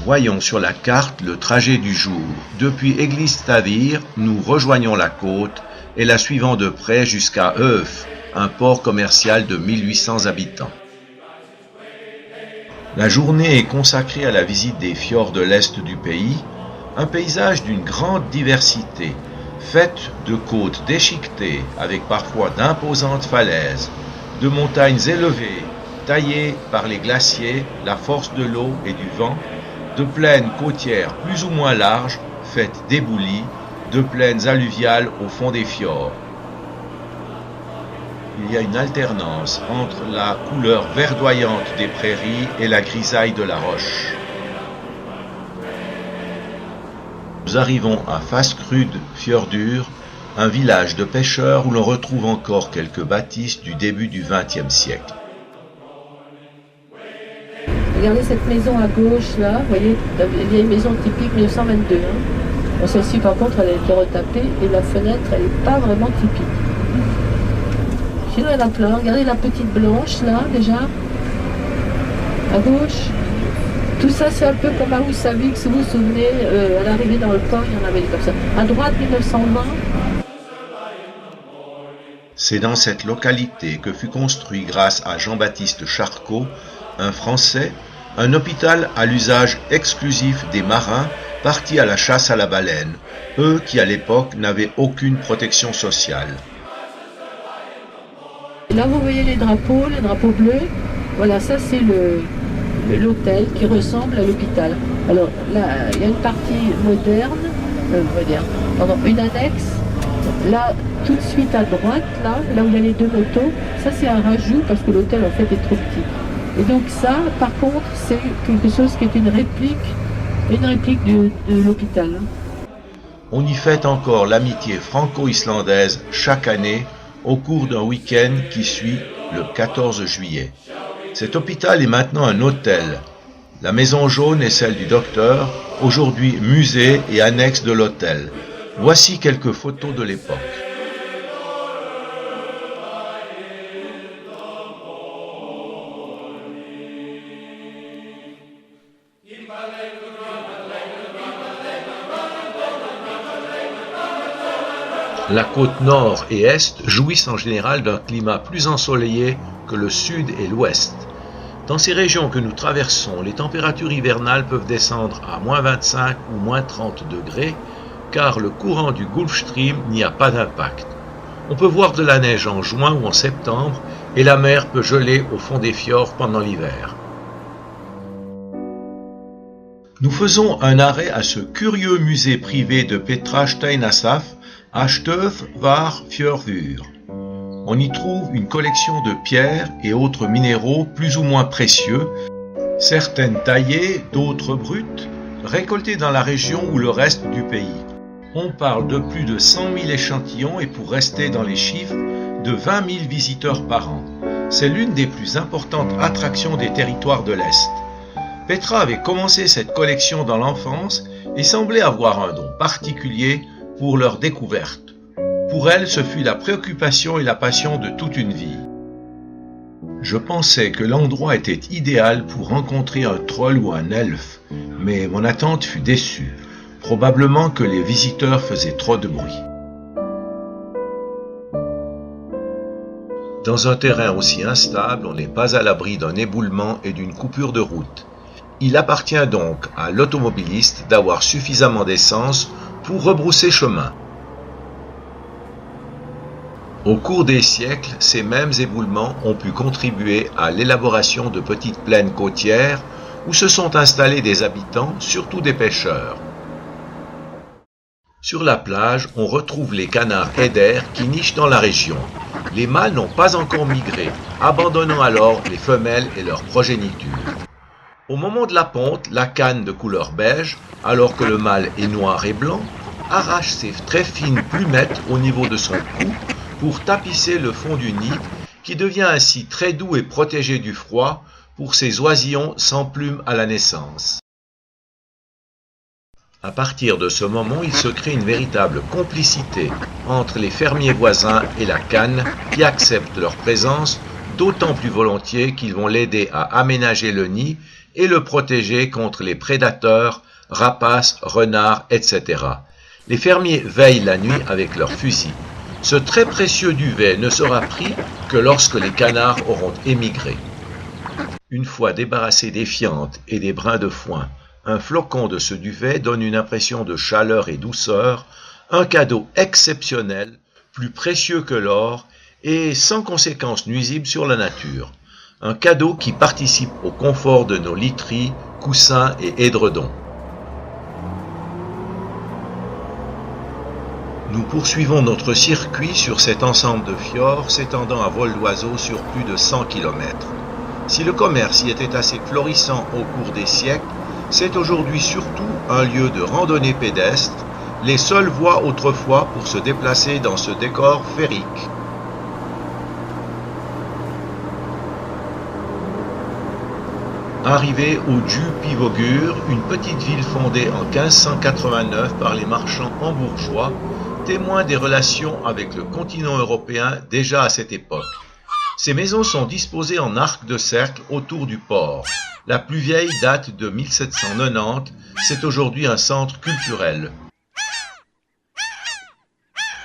Voyons sur la carte le trajet du jour. Depuis Église-Tavire, nous rejoignons la côte et la suivons de près jusqu'à Euf, un port commercial de 1800 habitants. La journée est consacrée à la visite des fjords de l'est du pays, un paysage d'une grande diversité, faite de côtes déchiquetées avec parfois d'imposantes falaises, de montagnes élevées, taillées par les glaciers, la force de l'eau et du vent, de plaines côtières plus ou moins larges, faites d'éboulis, de plaines alluviales au fond des fjords. Il y a une alternance entre la couleur verdoyante des prairies et la grisaille de la roche. Nous arrivons à Faskrud Fjordur, un village de pêcheurs où l'on retrouve encore quelques bâtisses du début du XXe siècle. Regardez cette maison à gauche là, vous voyez, la vieille maison typique 1922. Bon, celle-ci par contre elle a été retapée et la fenêtre elle n'est pas vraiment typique. Sinon il y en a plein, regardez la petite blanche là déjà, à gauche. Tout ça c'est un peu comme à Houssavik, si vous vous souvenez, à l'arrivée dans le port il y en avait comme ça. À droite 1920. C'est dans cette localité que fut construit grâce à Jean-Baptiste Charcot, un Français, un hôpital à l'usage exclusif des marins partis à la chasse à la baleine, eux qui à l'époque n'avaient aucune protection sociale. Là vous voyez les drapeaux bleus, voilà ça c'est l'hôtel qui ressemble à l'hôpital. Alors là il y a une partie moderne, une annexe, là tout de suite à droite, là où il y a les deux motos, ça c'est un rajout parce que l'hôtel en fait est trop petit. Et donc ça, par contre, c'est quelque chose qui est une réplique de l'hôpital. On y fête encore l'amitié franco-islandaise chaque année au cours d'un week-end qui suit le 14 juillet. Cet hôpital est maintenant un hôtel. La maison jaune est celle du docteur, aujourd'hui musée et annexe de l'hôtel. Voici quelques photos de l'époque. La côte nord et est jouissent en général d'un climat plus ensoleillé que le sud et l'ouest. Dans ces régions que nous traversons, les températures hivernales peuvent descendre à moins 25 ou moins 30 degrés, car le courant du Gulf Stream n'y a pas d'impact. On peut voir de la neige en juin ou en septembre, et la mer peut geler au fond des fjords pendant l'hiver. Nous faisons un arrêt à ce curieux musée privé de Petra Steinasaf, à Stöð var Fjörður. On y trouve une collection de pierres et autres minéraux plus ou moins précieux, certaines taillées, d'autres brutes, récoltées dans la région ou le reste du pays. On parle de plus de 100 000 échantillons et pour rester dans les chiffres, de 20 000 visiteurs par an. C'est l'une des plus importantes attractions des territoires de l'Est. Petra avait commencé cette collection dans l'enfance et semblait avoir un don particulier pour leur découverte. Pour elle, ce fut la préoccupation et la passion de toute une vie. Je pensais que l'endroit était idéal pour rencontrer un troll ou un elfe, mais mon attente fut déçue. Probablement que les visiteurs faisaient trop de bruit. Dans un terrain aussi instable, on n'est pas à l'abri d'un éboulement et d'une coupure de route. Il appartient donc à l'automobiliste d'avoir suffisamment d'essence pour rebrousser chemin. Au cours des siècles, ces mêmes éboulements ont pu contribuer à l'élaboration de petites plaines côtières où se sont installés des habitants, surtout des pêcheurs. Sur la plage, on retrouve les canards eider qui nichent dans la région. Les mâles n'ont pas encore migré, abandonnant alors les femelles et leur progéniture. Au moment de la ponte, la canne de couleur beige, alors que le mâle est noir et blanc, arrache ses très fines plumettes au niveau de son cou pour tapisser le fond du nid, qui devient ainsi très doux et protégé du froid pour ces oisillons sans plumes à la naissance. À partir de ce moment, il se crée une véritable complicité entre les fermiers voisins et la canne qui acceptent leur présence d'autant plus volontiers qu'ils vont l'aider à aménager le nid et le protéger contre les prédateurs, rapaces, renards, etc. Les fermiers veillent la nuit avec leurs fusils. Ce très précieux duvet ne sera pris que lorsque les canards auront émigré. Une fois débarrassé des fientes et des brins de foin, un flocon de ce duvet donne une impression de chaleur et douceur, un cadeau exceptionnel, plus précieux que l'or et sans conséquences nuisibles sur la nature. Un cadeau qui participe au confort de nos literies, coussins et édredons. Nous poursuivons notre circuit sur cet ensemble de fjords s'étendant à vol d'oiseau sur plus de 100 km. Si le commerce y était assez florissant au cours des siècles, c'est aujourd'hui surtout un lieu de randonnée pédestre, les seules voies autrefois pour se déplacer dans ce décor féerique. Arrivé au Djúpivogur, une petite ville fondée en 1589 par les marchands hambourgeois, témoin des relations avec le continent européen déjà à cette époque. Ces maisons sont disposées en arc de cercle autour du port. La plus vieille date de 1790, c'est aujourd'hui un centre culturel.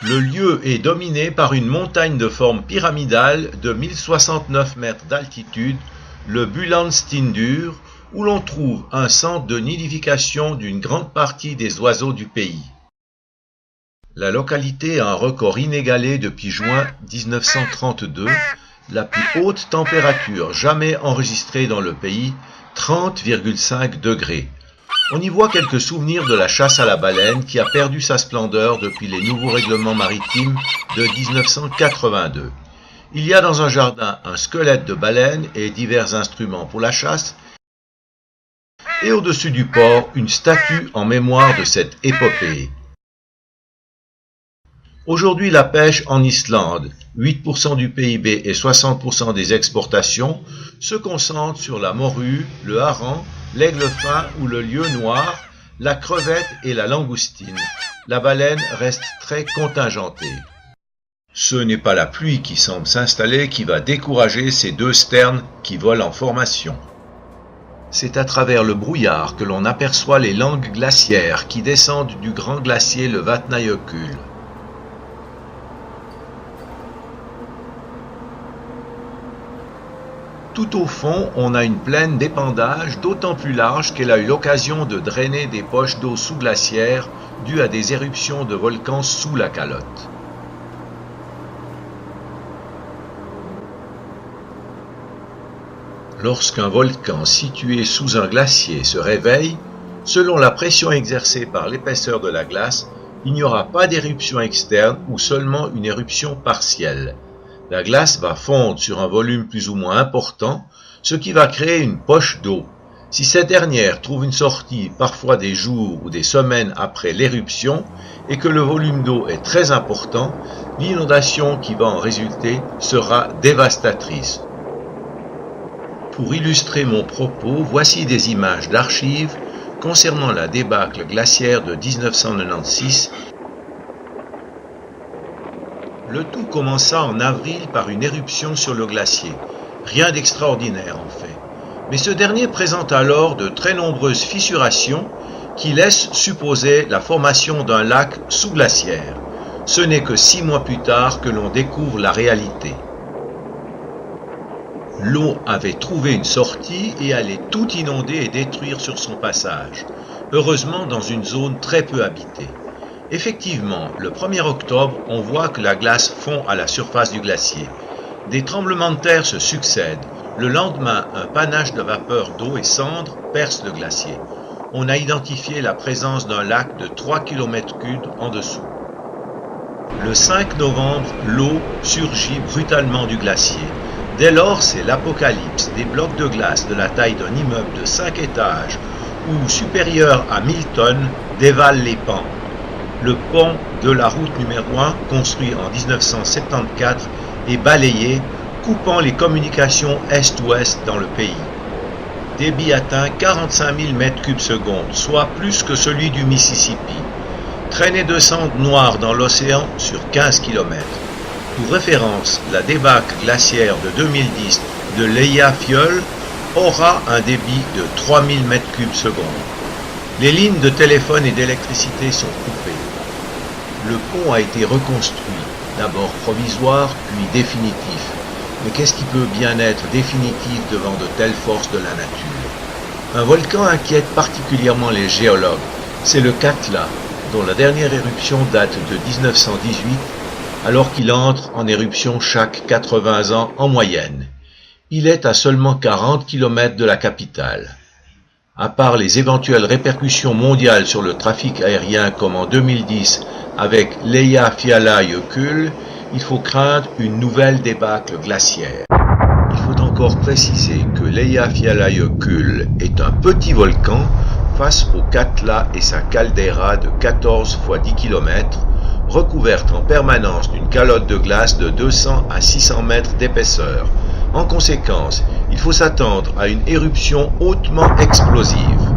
Le lieu est dominé par une montagne de forme pyramidale de 1069 mètres d'altitude, le Búlandstindur, où l'on trouve un centre de nidification d'une grande partie des oiseaux du pays. La localité a un record inégalé depuis juin 1932, la plus haute température jamais enregistrée dans le pays, 30,5 degrés. On y voit quelques souvenirs de la chasse à la baleine qui a perdu sa splendeur depuis les nouveaux règlements maritimes de 1982. Il y a dans un jardin un squelette de baleine et divers instruments pour la chasse, et au-dessus du port, une statue en mémoire de cette épopée. Aujourd'hui, la pêche en Islande, 8% du PIB et 60% des exportations, se concentre sur la morue, le hareng, l'aigle fin ou le lieu noir, la crevette et la langoustine. La baleine reste très contingentée. Ce n'est pas la pluie qui semble s'installer qui va décourager ces deux sternes qui volent en formation. C'est à travers le brouillard que l'on aperçoit les langues glaciaires qui descendent du grand glacier le Vatnajökull. Tout au fond, on a une plaine d'épandage d'autant plus large qu'elle a eu l'occasion de drainer des poches d'eau sous-glaciaires dues à des éruptions de volcans sous la calotte. Lorsqu'un volcan situé sous un glacier se réveille, selon la pression exercée par l'épaisseur de la glace, il n'y aura pas d'éruption externe ou seulement une éruption partielle. La glace va fondre sur un volume plus ou moins important, ce qui va créer une poche d'eau. Si cette dernière trouve une sortie parfois des jours ou des semaines après l'éruption et que le volume d'eau est très important, l'inondation qui va en résulter sera dévastatrice. Pour illustrer mon propos, voici des images d'archives concernant la débâcle glaciaire de 1996. Le tout commença en avril par une éruption sur le glacier. Rien d'extraordinaire en fait. Mais ce dernier présente alors de très nombreuses fissurations qui laissent supposer la formation d'un lac sous-glaciaire. Ce n'est que 6 mois plus tard que l'on découvre la réalité. L'eau avait trouvé une sortie et allait tout inonder et détruire sur son passage, heureusement dans une zone très peu habitée. Effectivement, le 1er octobre, on voit que la glace fond à la surface du glacier. Des tremblements de terre se succèdent. Le lendemain, un panache de vapeur d'eau et cendres perce le glacier. On a identifié la présence d'un lac de 3 km3 en dessous. Le 5 novembre, l'eau surgit brutalement du glacier. Dès lors, c'est l'apocalypse. Des blocs de glace de la taille d'un immeuble de 5 étages ou supérieur à 1000 tonnes dévalent les pans. Le pont de la route numéro 1, construit en 1974, est balayé, coupant les communications est-ouest dans le pays. Débit atteint 45 000 m3/s, soit plus que celui du Mississippi. Traînée de cendres noires dans l'océan sur 15 km. Pour référence, la débâcle glaciaire de 2010 de l'Eyjafjöll aura un débit de 3000 m3 secondes. Les lignes de téléphone et d'électricité sont coupées. Le pont a été reconstruit, d'abord provisoire, puis définitif. Mais qu'est-ce qui peut bien être définitif devant de telles forces de la nature? Un volcan inquiète particulièrement les géologues. C'est le Katla, dont la dernière éruption date de 1918, alors qu'il entre en éruption chaque 80 ans en moyenne. Il est à seulement 40 km de la capitale. À part les éventuelles répercussions mondiales sur le trafic aérien comme en 2010 avec l'Eyjafjallajökull, il faut craindre une nouvelle débâcle glaciaire. Il faut encore préciser que l'Eyjafjallajökull est un petit volcan face au Katla et sa caldeira de 14 x 10 km, recouverte en permanence d'une calotte de glace de 200 à 600 mètres d'épaisseur. En conséquence, il faut s'attendre à une éruption hautement explosive.